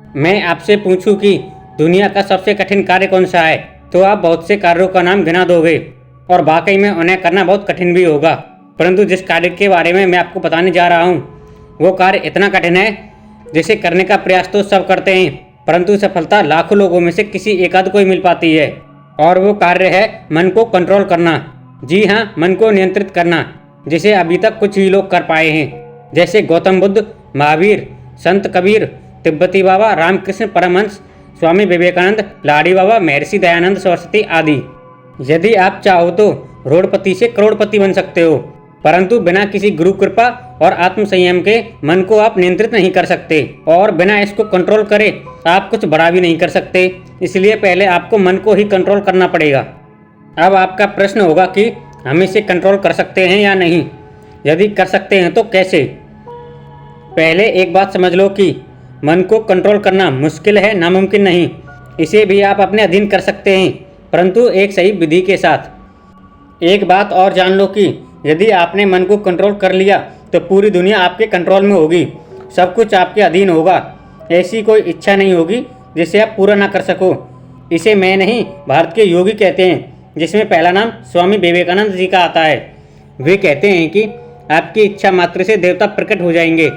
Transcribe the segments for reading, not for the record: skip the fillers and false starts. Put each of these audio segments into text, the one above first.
मैं आपसे पूछूं कि दुनिया का सबसे कठिन कार्य कौन सा है, तो आप बहुत से कार्यों का नाम गिना दोगे और वाकई में उन्हें करना बहुत कठिन भी होगा। परंतु जिस कार्य के बारे में मैं आपको बताने जा रहा हूँ वो कार्य इतना कठिन है जिसे करने का प्रयास तो सब करते हैं, परंतु सफलता लाखों लोगों में से किसी एक आध को ही मिल पाती है। और वो कार्य है मन को कंट्रोल करना। जी हाँ, मन को नियंत्रित करना, जिसे अभी तक कुछ ही लोग कर पाए हैं, जैसे गौतम बुद्ध, महावीर, संत कबीर, तिब्बती बाबा रामकृष्ण परमहंस, स्वामी विवेकानंद, लाडी बाबा, महर्षि दयानंद सरस्वती आदि। यदि आप चाहो तो रोडपति से करोड़पति बन सकते हो, परंतु बिना किसी गुरु कृपा और आत्म संयम के मन को आप नियंत्रित नहीं कर सकते, और बिना इसको कंट्रोल करे आप कुछ बड़ा भी नहीं कर सकते। इसलिए पहले आपको मन को ही कंट्रोल करना पड़ेगा। अब आपका प्रश्न होगा कि हम इसे कंट्रोल कर सकते हैं या नहीं। यदि कर सकते हैं तो कैसे। पहले एक बात समझ लो कि मन को कंट्रोल करना मुश्किल है, नामुमकिन नहीं। इसे भी आप अपने अधीन कर सकते हैं, परंतु एक सही विधि के साथ। एक बात और जान लो कि यदि आपने मन को कंट्रोल कर लिया तो पूरी दुनिया आपके कंट्रोल में होगी, सब कुछ आपके अधीन होगा। ऐसी कोई इच्छा नहीं होगी जिसे आप पूरा ना कर सको। इसे मैं नहीं, भारत के योगी कहते हैं, जिसमें पहला नाम स्वामी विवेकानंद जी का आता है। वे कहते हैं कि आपकी इच्छा मात्र से देवता प्रकट हो जाएंगे,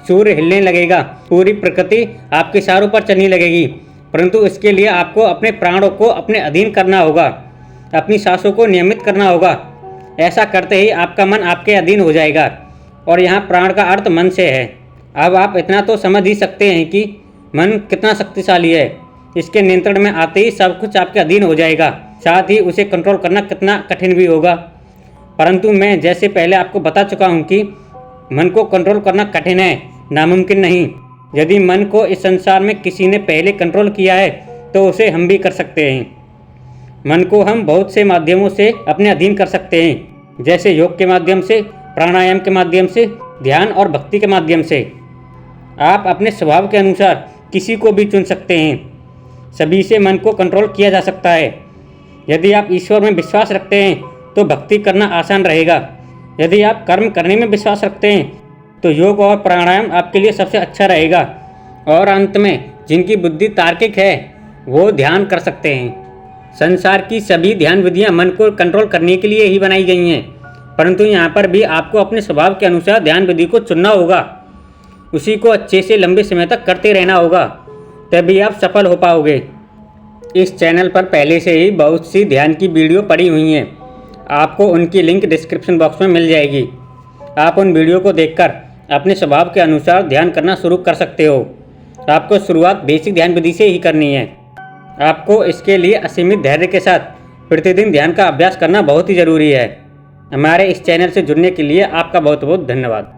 सूर्य हिलने लगेगा, पूरी प्रकृति आपके इशारों पर चलने लगेगी, परंतु इसके लिए आपको अपने प्राणों को अपने अधीन करना होगा, अपनी सांसों को नियमित करना होगा। ऐसा करते ही आपका मन आपके अधीन हो जाएगा, और यहाँ प्राण का अर्थ मन से है। अब आप इतना तो समझ ही सकते हैं कि मन कितना शक्तिशाली है। इसके नियंत्रण में आते ही सब कुछ आपके अधीन हो जाएगा, साथ ही उसे कंट्रोल करना कितना कठिन भी होगा। परंतु मैं जैसे पहले आपको बता चुका हूँ कि मन को कंट्रोल करना कठिन है, नामुमकिन नहीं। यदि मन को इस संसार में किसी ने पहले कंट्रोल किया है तो उसे हम भी कर सकते हैं। मन को हम बहुत से माध्यमों से अपने अधीन कर सकते हैं, जैसे योग के माध्यम से, प्राणायाम के माध्यम से, ध्यान और भक्ति के माध्यम से। आप अपने स्वभाव के अनुसार किसी को भी चुन सकते हैं। सभी से मन को कंट्रोल किया जा सकता है। यदि आप ईश्वर में विश्वास रखते हैं तो भक्ति करना आसान रहेगा। यदि आप कर्म करने में विश्वास रखते हैं तो योग और प्राणायाम आपके लिए सबसे अच्छा रहेगा। और अंत में जिनकी बुद्धि तार्किक है वो ध्यान कर सकते हैं। संसार की सभी ध्यान विधियां मन को कंट्रोल करने के लिए ही बनाई गई हैं, परंतु यहाँ पर भी आपको अपने स्वभाव के अनुसार ध्यान विधि को चुनना होगा। उसी को अच्छे से लंबे समय तक करते रहना होगा, तभी आप सफल हो पाओगे। इस चैनल पर पहले से ही बहुत सी ध्यान की वीडियो पड़ी हुई हैं, आपको उनकी लिंक डिस्क्रिप्शन बॉक्स में मिल जाएगी। आप उन वीडियो को देखकर अपने स्वभाव के अनुसार ध्यान करना शुरू कर सकते हो। आपको शुरुआत बेसिक ध्यान विधि से ही करनी है। आपको इसके लिए असीमित धैर्य के साथ प्रतिदिन ध्यान का अभ्यास करना बहुत ही ज़रूरी है। हमारे इस चैनल से जुड़ने के लिए आपका बहुत बहुत धन्यवाद।